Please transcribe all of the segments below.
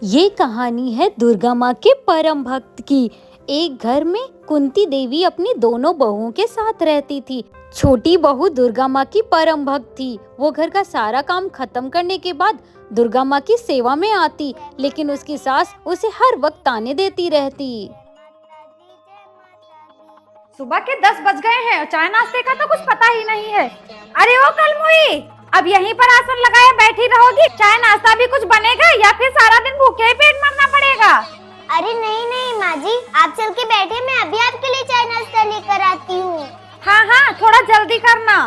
ये कहानी है दुर्गा माँ के परम भक्त की। एक घर में कुंती देवी अपनी दोनों बहुओं के साथ रहती थी। छोटी बहू दुर्गा माँ की परम भक्त थी। वो घर का सारा काम खत्म करने के बाद दुर्गा माँ की सेवा में आती, लेकिन उसकी सास उसे हर वक्त ताने देती रहती। सुबह के 10 बज गए हैं और चाय नाश्ते का तो कुछ पता ही नहीं है। अरे ओ कलमुई, अब यहीं पर आसन लगाए बैठी रहोगी? चाय नाश्ता भी कुछ बनेगा या फिर सारा दिन भूखे ही पेट मरना पड़ेगा? अरे नहीं नहीं माँ जी, आप चल के बैठे, मैं अभी आपके लिए चाय नाश्ता लेकर आती हूँ। हाँ हाँ, थोड़ा जल्दी करना।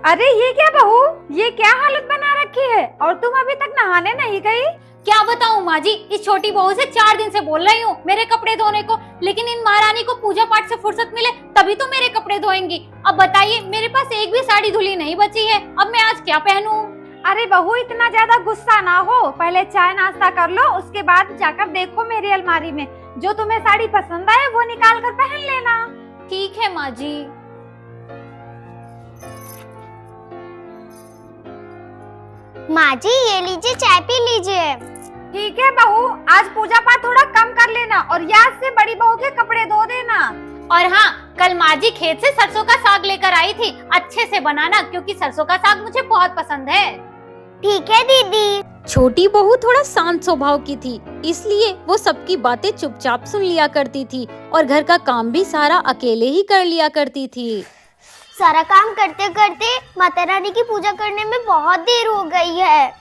अरे ये क्या बहू, ये क्या हालत बना रखी है और तुम अभी तक नहाने नहीं गई? क्या बताऊं माँ जी, इस छोटी बहू से 4 दिन से बोल रही हूँ मेरे कपड़े धोने को, लेकिन इन महारानी को पूजा पाठ से फुर्सत मिले तभी तो मेरे कपड़े धोएंगी। अब बताइए, मेरे पास एक भी साड़ी धुली नहीं बची है, अब मैं आज क्या पहनूं? अरे बहू, इतना ज्यादा गुस्सा ना हो, पहले चाय नाश्ता कर लो, उसके बाद जाकर देखो मेरी अलमारी में जो तुम्हें साड़ी पसंद आए वो निकाल कर पहन लेना। ठीक है माँ जी। माँ जी ये लीजिए, चाय पी लीजिए। ठीक है बहू, आज पूजा पाठ थोड़ा कम कर लेना और याद से बड़ी बहू के कपड़े धो देना। और हाँ, कल माँ जी खेत से सरसों का साग लेकर आई थी, अच्छे से बनाना क्योंकि सरसों का साग मुझे बहुत पसंद है। ठीक है दीदी। छोटी बहू थोड़ा शांत स्वभाव की थी, इसलिए वो सबकी बातें चुपचाप सुन लिया करती थी और घर का काम भी सारा अकेले ही कर लिया करती थी। सारा काम करते करते माता रानी की पूजा करने में बहुत देर हो गई है।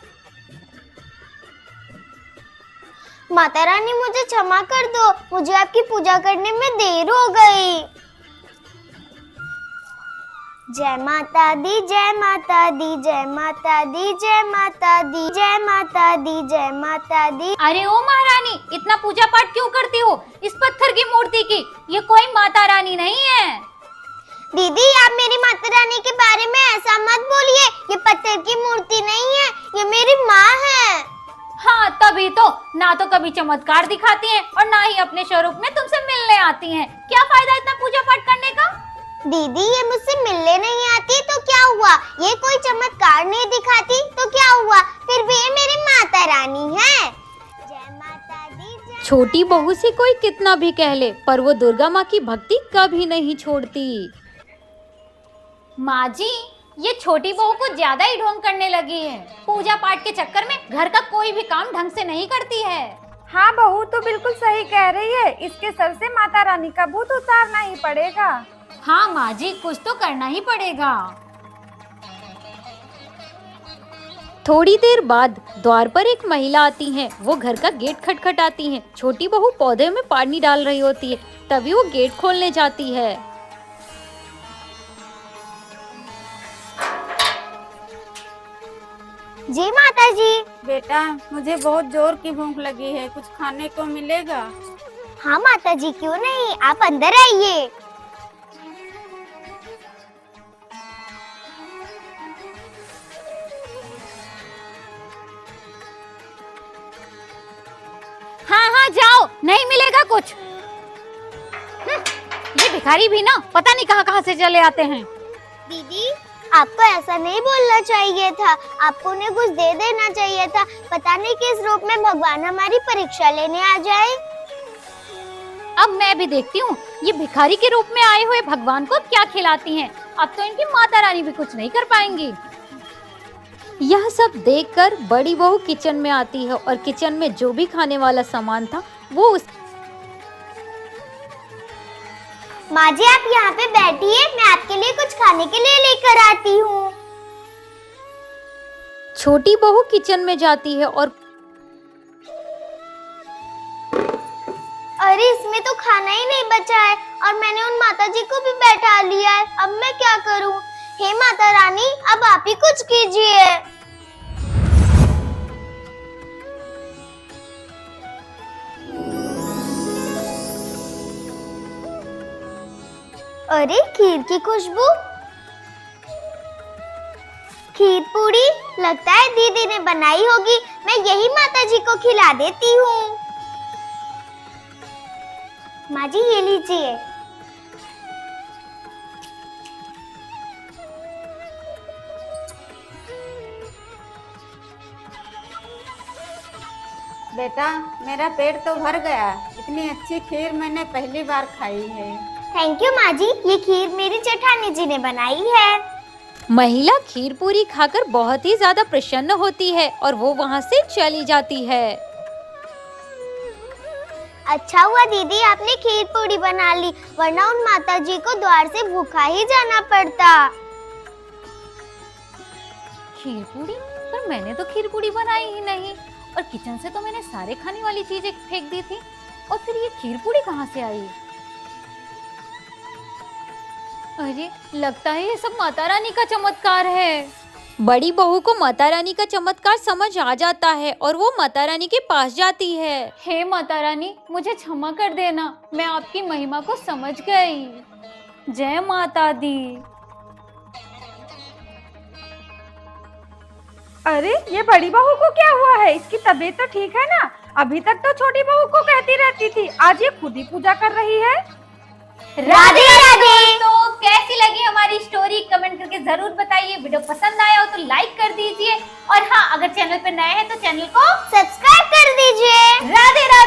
माता रानी मुझे क्षमा कर दो, मुझे आपकी पूजा करने में देर हो गई। जय माता दी, जय माता दी, जय माता दी, जय माता दी, जय माता दी, जय माता दी। अरे ओ महारानी, इतना पूजा पाठ क्यों करती हो इस पत्थर की मूर्ति की? ये कोई माता रानी नहीं है। दीदी आप मेरी माता रानी के बारे में ऐसा मत बोलिए, ये पत्थर की मूर्ति नहीं है, ये मेरी माँ है। हाँ तभी तो, ना तो कभी चमत्कार दिखाती हैं और ना ही अपने स्वरूप में तुमसे मिलने आती हैं। क्या फायदा इतना पूजा पाठ करने का? दीदी ये मुझसे मिलने नहीं आती तो क्या हुआ, ये कोई चमत्कार नहीं दिखाती तो क्या हुआ, फिर भी ये मेरी माता रानी है। जय माता दी, जय। छोटी बहू से कोई कितना भी कह ले, पर वो दुर्गा माँ की भक्ति कभी नहीं छोड़ती। माँ जी, ये छोटी बहू को ज्यादा ही ढोंग करने लगी है। पूजा पाठ के चक्कर में घर का कोई भी काम ढंग से नहीं करती है। हाँ बहू तो बिल्कुल सही कह रही है, इसके सर से माता रानी का भूत उतारना ही पड़ेगा। हाँ माँ जी, कुछ तो करना ही पड़ेगा। थोड़ी देर बाद द्वार पर एक महिला आती है। वो घर का गेट खटखटाती है। छोटी बहू पौधे में पानी डाल रही होती है, तभी वो गेट खोलने जाती है। जी माता जी। बेटा, मुझे बहुत जोर की भूख लगी है, कुछ खाने को मिलेगा? हाँ माता जी, क्यों नहीं, आप अंदर आइए। हाँ हाँ जाओ, नहीं मिलेगा कुछ। ये भिखारी भी ना पता नहीं कहाँ कहाँ से चले आते हैं। दीदी आपको ऐसा नहीं बोलना चाहिए था, आपको उन्हें कुछ दे देना चाहिए था, पता नहीं किस रूप में भगवान हमारी परीक्षा लेने आ जाए। अब मैं भी देखती हूँ ये भिखारी के रूप में आए हुए भगवान को क्या खिलाती हैं। अब तो इनकी माता रानी भी कुछ नहीं कर पाएंगी। यह सब देखकर बड़ी बहू किचन में आती है और किचन में जो भी खाने वाला सामान था वो उस माँ जी आप यहाँ पे बैठिए, मैं आपके लिए कुछ खाने के लिए लेकर आती हूँ। छोटी बहू किचन में जाती है और अरे इसमें तो खाना ही नहीं बचा है और मैंने उन माता जी को भी बैठा लिया है, अब मैं क्या करूँ? हे माता रानी, अब आप ही कुछ कीजिए। अरे खीर की खुशबू, खीर पूरी लगता है दीदी ने बनाई होगी, मैं यही माता जी को खिला देती हूँ। माँ जी ये लीजिए। बेटा, मेरा पेट तो भर गया। इतनी अच्छी खीर मैंने पहली बार खाई है। थैंक यू माँ जी, ये खीर मेरी जेठानी जी ने बनाई है। महिला खीर पूरी खाकर बहुत ही ज्यादा प्रसन्न होती है और वो वहाँ से चली जाती है। अच्छा हुआ दीदी आपने खीर पूरी बना ली, वरना उन माता जी को द्वार से भूखा ही जाना पड़ता। खीर पूरी? पर मैंने तो खीर पूरी बनाई ही नहीं और किचन से तो मैंने सारे खाने वाली चीजें फेंक दी थी। और फिर ये खीर पूरी कहाँ से आई? अरे लगता है ये सब माता रानी का चमत्कार है। बड़ी बहू को माता रानी का चमत्कार समझ आ जाता है और वो माता रानी के पास जाती है। हे माता रानी, मुझे क्षमा कर देना, मैं आपकी महिमा को समझ गई। जय माता दी। अरे ये बड़ी बहू को क्या हुआ है? इसकी तबीयत तो ठीक है ना? अभी तक तो छोटी बहू को कहती रहती थी, आज ये खुद ही पूजा कर रही है। राधे राधे। तो कैसी लगी हमारी स्टोरी कमेंट करके जरूर बताइए। वीडियो पसंद आया हो तो लाइक कर दीजिए और हाँ, अगर चैनल पे नए हैं तो चैनल को सब्सक्राइब कर दीजिए। राधे राधे।